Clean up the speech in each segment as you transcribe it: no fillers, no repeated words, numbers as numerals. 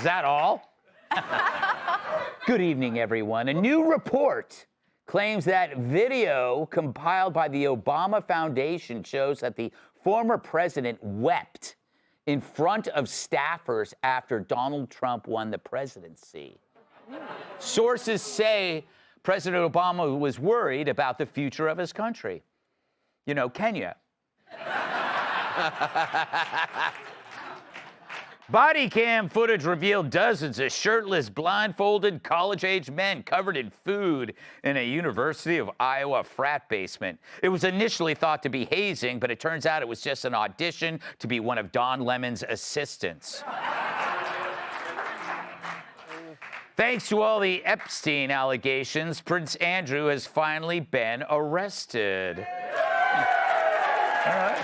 Is that all? Good evening, everyone. A new report claims that video compiled by the Obama Foundation shows that the former president wept in front of staffers after Donald Trump won the presidency. Sources say President Obama was worried about the future of his country. You know, Kenya. Body cam footage revealed dozens of shirtless, blindfolded, college-age men covered in food in a University of Iowa frat basement. It was initially thought to be hazing, but it turns out it was just an audition to be one of Don Lemon's assistants. Thanks to all the Epstein allegations, Prince Andrew has finally been arrested. All right.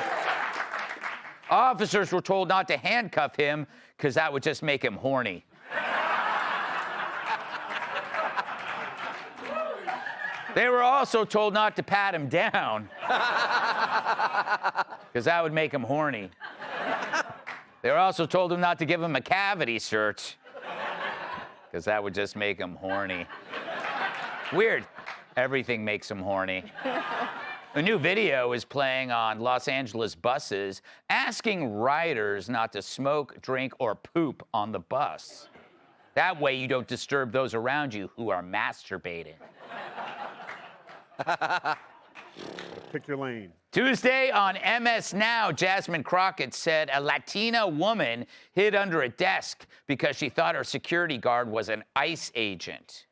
Officers were told not to handcuff him because that would just make him horny. They were also told not to pat him down because that would make him horny. They were also told him not to give him a cavity search because that would just make him horny. Weird. Everything makes him horny. A new video is playing on Los Angeles buses asking riders not to smoke, drink, or poop on the bus. That way you don't disturb those around you who are masturbating. Pick your lane. Tuesday on MS Now, Jasmine Crockett said a Latina woman hid under a desk because she thought her security guard was an ICE agent.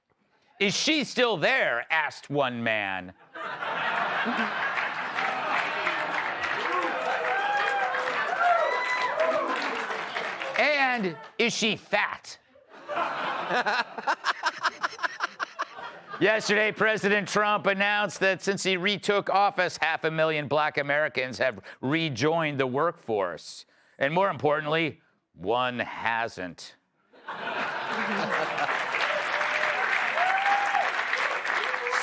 Is she still there? Asked one man. And is she fat? Yesterday, President Trump announced that since he retook office, 500,000 Black Americans have rejoined the workforce. And more importantly, one hasn't.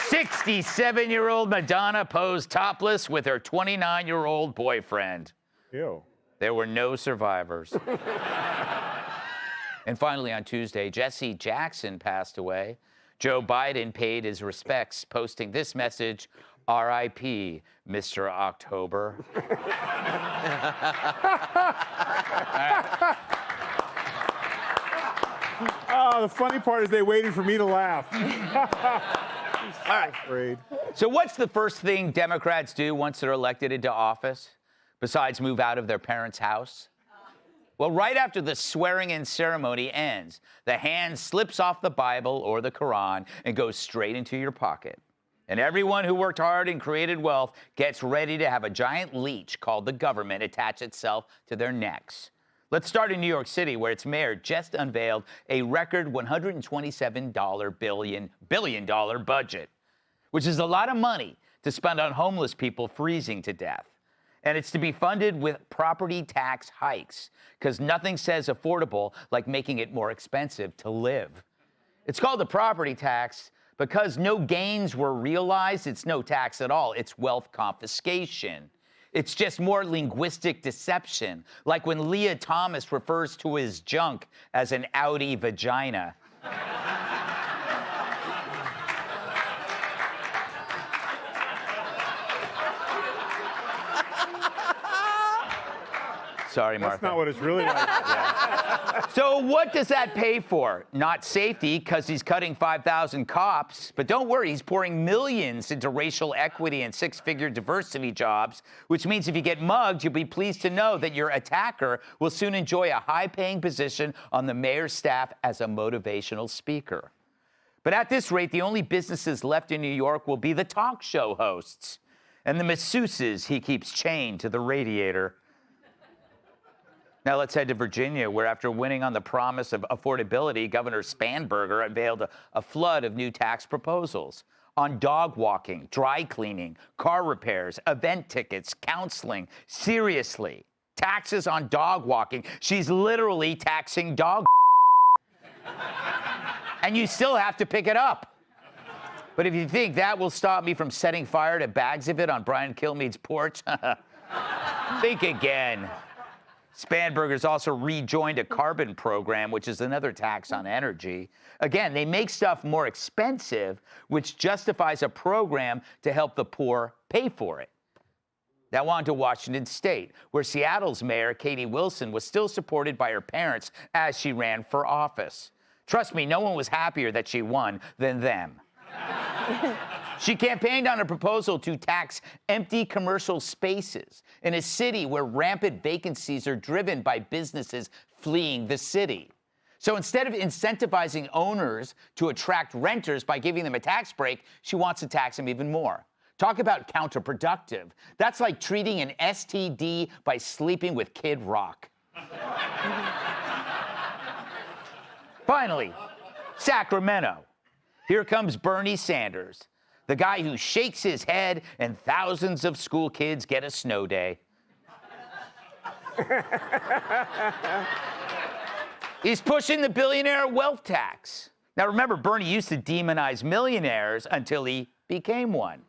67-year-old Madonna posed topless with her 29-year-old boyfriend. Ew. There were no survivors. And finally, on Tuesday, Jesse Jackson passed away. Joe Biden paid his respects, posting this message, R.I.P., Mr. October. Oh, the funny part is they waited for me to laugh. All right. Afraid. So what's the first thing Democrats do once they're elected into office, besides move out of their parents' house? Well, right after the swearing-in ceremony ends, the hand slips off the Bible or the Quran and goes straight into your pocket. And everyone who worked hard and created wealth gets ready to have a giant leech called the government attach itself to their necks. Let's start in New York City, where its mayor just unveiled a record $127 billion budget, which is a lot of money to spend on homeless people freezing to death. And it's to be funded with property tax hikes, because nothing says affordable like making it more expensive to live. It's called the property tax because no gains were realized. It's no tax at all. It's wealth confiscation. It's just more linguistic deception, like when Leah Thomas refers to his junk as an Audi vagina. Sorry, Martha. That's not what it's really like. Yeah. So what does that pay for? Not safety, because he's cutting 5,000 cops. But don't worry, he's pouring millions into racial equity and six-figure diversity jobs, which means if you get mugged, you'll be pleased to know that your attacker will soon enjoy a high-paying position on the mayor's staff as a motivational speaker. But at this rate, the only businesses left in New York will be the talk show hosts and the masseuses he keeps chained to the radiator. Now let's head to Virginia, where after winning on the promise of affordability, Governor Spanberger unveiled a flood of new tax proposals on dog walking, dry cleaning, car repairs, event tickets, counseling. Seriously, taxes on dog walking. She's literally taxing dog. And you still have to pick it up. But if you think that will stop me from setting fire to bags of it on Brian Kilmeade's porch, think again. Spanberger's also rejoined a carbon program, which is another tax on energy. Again, they make stuff more expensive, which justifies a program to help the poor pay for it. Now on to Washington State, where Seattle's mayor, Katie Wilson, was still supported by her parents as she ran for office. Trust me, no one was happier that she won than them. She campaigned on a proposal to tax empty commercial spaces in a city where rampant vacancies are driven by businesses fleeing the city. So instead of incentivizing owners to attract renters by giving them a tax break, she wants to tax them even more. Talk about counterproductive. That's like treating an STD by sleeping with Kid Rock. Finally, Sacramento. Here comes Bernie Sanders, the guy who shakes his head and thousands of school kids get a snow day. He's pushing the billionaire wealth tax. Now remember, Bernie used to demonize millionaires until he became one.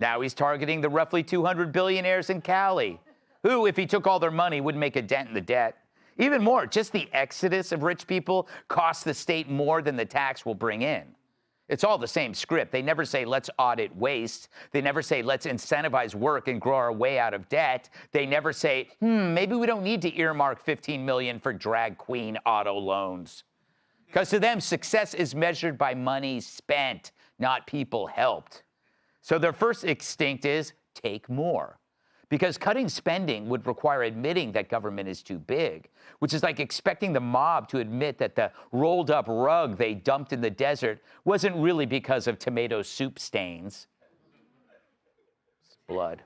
Now he's targeting the roughly 200 billionaires in Cali, who, if he took all their money, would make a dent in the debt. Even more, just the exodus of rich people costs the state more than the tax will bring in. It's all the same script. They never say, let's audit waste. They never say, let's incentivize work and grow our way out of debt. They never say, maybe we don't need to earmark $15 million for drag queen auto loans. Because to them, success is measured by money spent, not people helped. So their first instinct is take more. Because cutting spending would require admitting that government is too big, which is like expecting the mob to admit that the rolled up rug they dumped in the desert wasn't really because of tomato soup stains. It's blood.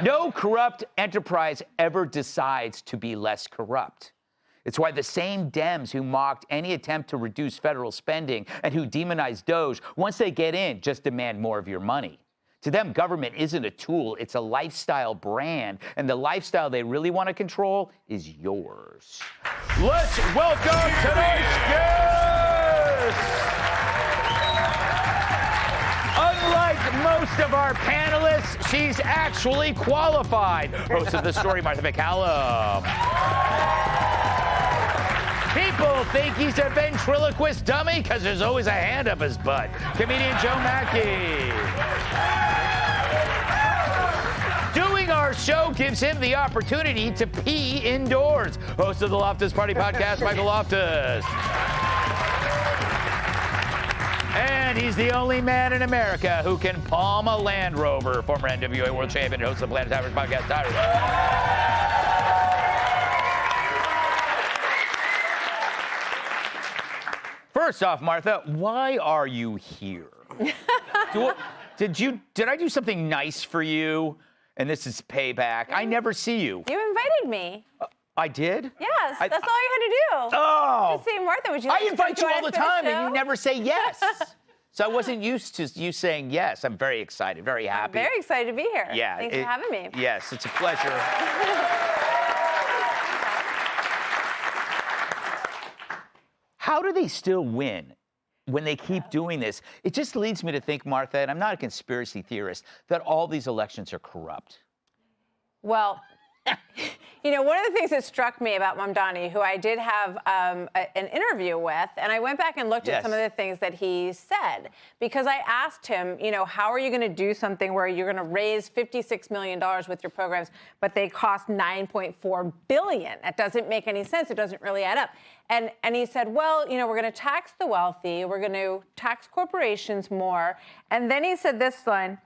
No corrupt enterprise ever decides to be less corrupt. It's why the same Dems who mocked any attempt to reduce federal spending and who demonized Doge, once they get in, just demand more of your money. To them, government isn't a tool, it's a lifestyle brand, and the lifestyle they really want to control is yours. Let's welcome tonight's guest! Unlike most of our panelists, she's actually qualified. Host of The Story, Martha McCallum. People think he's a ventriloquist dummy because there's always a hand up his butt. Comedian Joe Mackey. Doing our show gives him the opportunity to pee indoors. Host of the Loftus Party Podcast, Michael Loftus. And he's the only man in America who can palm a Land Rover. Former NWA World Champion, host of the Planet Tyrus Podcast, Tyrus. First off, Martha, why are you here? Did I do something nice for you? And this is payback. I never see you. You invited me. I did? Yes, that's all you had to do. Oh. Just say, Martha, would you like I invite you all the time, show? and you never say yes. So I wasn't used to you saying yes. I'm very excited, very happy. I'm very excited to be here. Yeah. Thanks for having me. Yes, it's a pleasure. How do they still win when they keep doing this? It just leads me to think, Martha, and I'm not a conspiracy theorist, that all these elections are corrupt. Well, you know, one of the things that struck me about Mamdani, who I did have an interview with, and I went back and looked at some of the things that he said, because I asked him, you know, how are you going to do something where you're going to raise $56 million with your programs, but they cost $9.4 billion? That doesn't make any sense. It doesn't really add up. And he said, well, you know, we're going to tax the wealthy. We're going to tax corporations more. And then he said this line,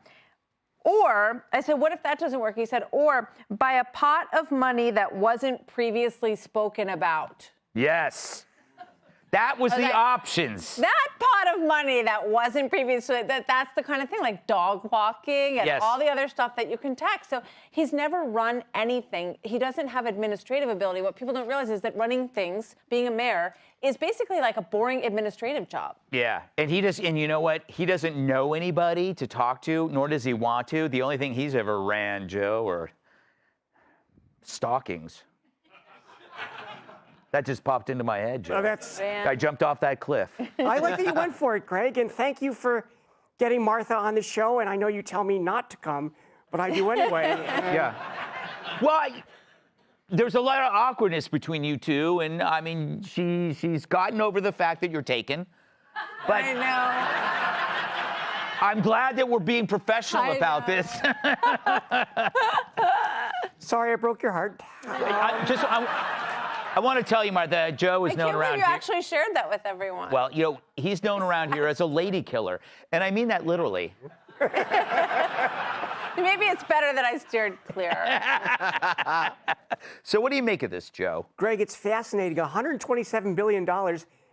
or, I said, what if that doesn't work? He said, or by a pot of money that wasn't previously spoken about. Yes. That was the options. That pot of money that wasn't previously, that's the kind of thing like dog walking and all the other stuff that you can tax. So he's never run anything. He doesn't have administrative ability. What people don't realize is that running things, being a mayor, is basically like a boring administrative job. Yeah, and you know what? He doesn't know anybody to talk to, nor does he want to. The only thing he's ever ran, Joe, are stockings. That just popped into my head, Joe. Oh, I jumped off that cliff. I like that you went for it, Greg, and thank you for getting Martha on the show. And I know you tell me not to come, but I do anyway. Yeah. Well, there's a lot of awkwardness between you two, and I mean, she's gotten over the fact that you're taken. But I know. I'm glad that we're being professional I about know. this. Sorry I broke your heart. I want to tell you, Martha, Joe is I known can't around believe you here. actually shared that with everyone. Well, you know, he's known around here as a lady killer, and I mean that literally. Maybe it's better that I steered clear. So what do you make of this, Joe? Greg, it's fascinating. $127 billion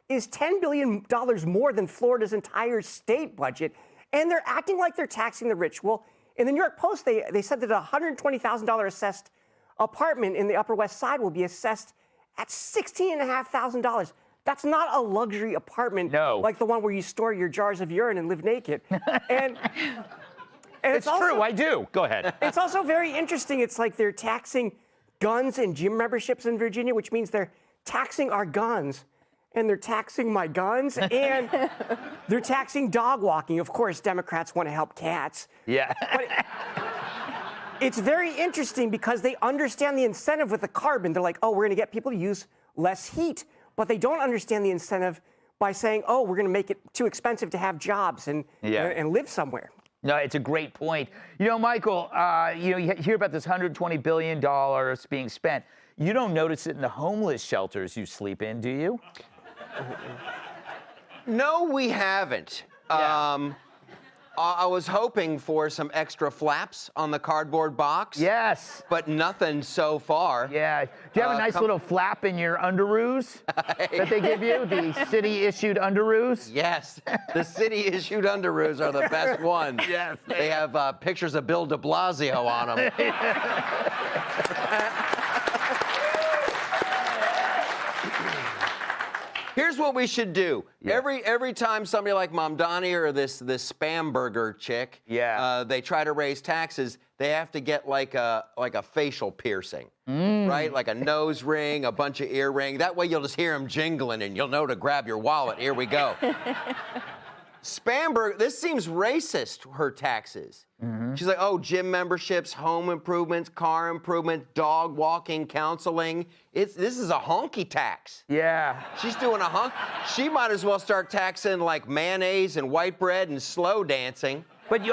is $10 billion more than Florida's entire state budget, and they're acting like they're taxing the rich. Well, in the New York Post, they said that a $120,000 assessed apartment in the Upper West Side will be assessed at $16,500. That's not a luxury apartment like the one where you store your jars of urine and live naked. And it's true, I do. Go ahead. It's also very interesting. It's like they're taxing guns and gym memberships in Virginia, which means they're taxing our guns, and they're taxing my guns, and they're taxing dog walking. Of course, Democrats want to help cats. Yeah. But it's very interesting because they understand the incentive with the carbon. They're like, oh, we're going to get people to use less heat. But they don't understand the incentive by saying, oh, we're going to make it too expensive to have jobs and live somewhere. No, it's a great point. You know, Michael, you hear about this $120 billion being spent. You don't notice it in the homeless shelters you sleep in, do you? No, we haven't. Yeah. I was hoping for some extra flaps on the cardboard box. Yes. But nothing so far. Yeah. Do you have a nice little flap in your underoos that they give you? The city-issued underoos? Yes. The city-issued underoos are the best ones. Yes. They have pictures of Bill de Blasio on them. Here's what we should do. Yeah. Every time somebody like Mamdani or this spam burger chick, they try to raise taxes, they have to get like a facial piercing, right? Like a nose ring, a bunch of earring. That way you'll just hear them jingling and you'll know to grab your wallet. Here we go. Spamberg, this seems racist, her taxes. She's like, oh, gym memberships, home improvements, car improvement, dog walking, counseling. This is a honky tax. Yeah. She's doing a honk. She might as well start taxing like mayonnaise and white bread and slow dancing. But you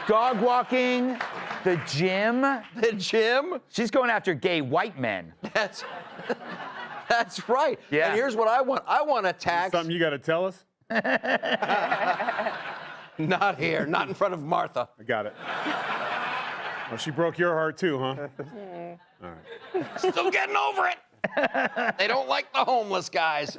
dog walking, the gym. The gym? She's going after gay white men. That's right. Yeah. And here's what I want. I want to tax. Something you got to tell us? Not here. Not in front of Martha. I got it. Well, she broke your heart too, huh? All right. Still getting over it. They don't like the homeless guys.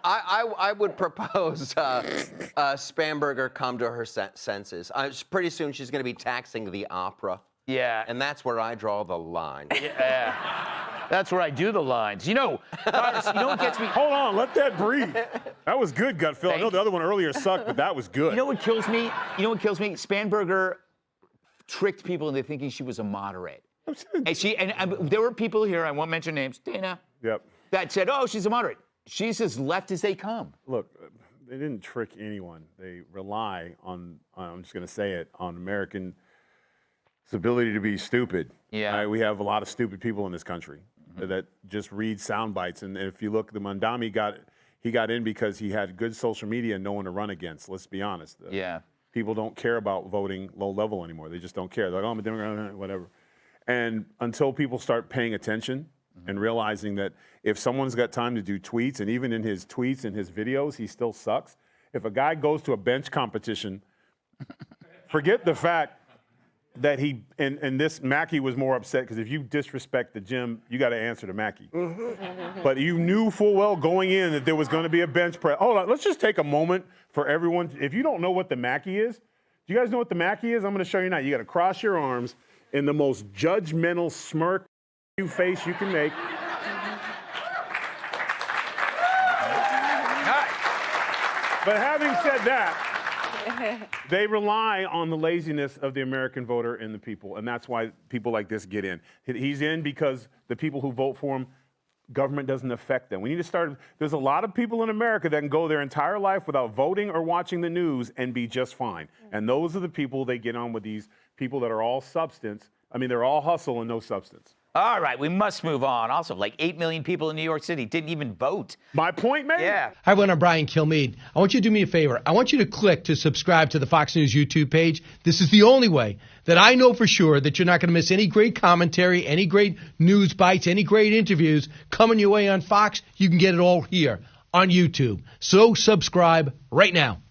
I would propose Spamberger come to her senses. Pretty soon she's going to be taxing the opera. Yeah. And that's where I draw the line. Yeah. That's where I do the lines. You know, Cyrus, you know what gets me? Hold on, let that breathe. That was good, Gutfeld. I know the other one earlier sucked, but that was good. You know what kills me? You know what kills me? Spanberger tricked people into thinking she was a moderate. And there were people here, I won't mention names, Dana, that said, oh, she's a moderate. She's as left as they come. Look, they didn't trick anyone. They rely on, I'm just going to say it, on Americans' ability to be stupid. Yeah. Right? We have a lot of stupid people in this country that just read sound bites. And if you look, the Mandami got in because he had good social media and no one to run against. Let's be honest. Yeah. People don't care about voting low level anymore. They just don't care. They're like, oh, I'm a Democrat, whatever. And until people start paying attention and realizing that if someone's got time to do tweets, and even in his tweets and his videos, he still sucks. If a guy goes to a bench competition, forget the fact that and this Mackey was more upset because if you disrespect the gym, you got to answer to Mackey. But you knew full well going in that there was going to be a bench press. Hold on, let's just take a moment for everyone. If you don't know what the Mackey is, do you guys know what the Mackey is? I'm going to show you now. You got to cross your arms in the most judgmental smirk face you can make. But having said that, they rely on the laziness of the American voter and the people, and that's why people like this get in. He's in because the people who vote for him government doesn't affect them. We need to start. There's a lot of people in America that can go their entire life without voting or watching the news and be just fine. And those are the people they get on with, these people that are all substance. I mean, they're all hustle and no substance. All right, we must move on. Also, like 8 million people in New York City didn't even vote. My point, man. Yeah. Hi, everyone. I'm Brian Kilmeade. I want you to do me a favor. I want you to click to subscribe to the Fox News YouTube page. This is the only way that I know for sure that you're not going to miss any great commentary, any great news bites, any great interviews coming your way on Fox. You can get it all here on YouTube. So subscribe right now.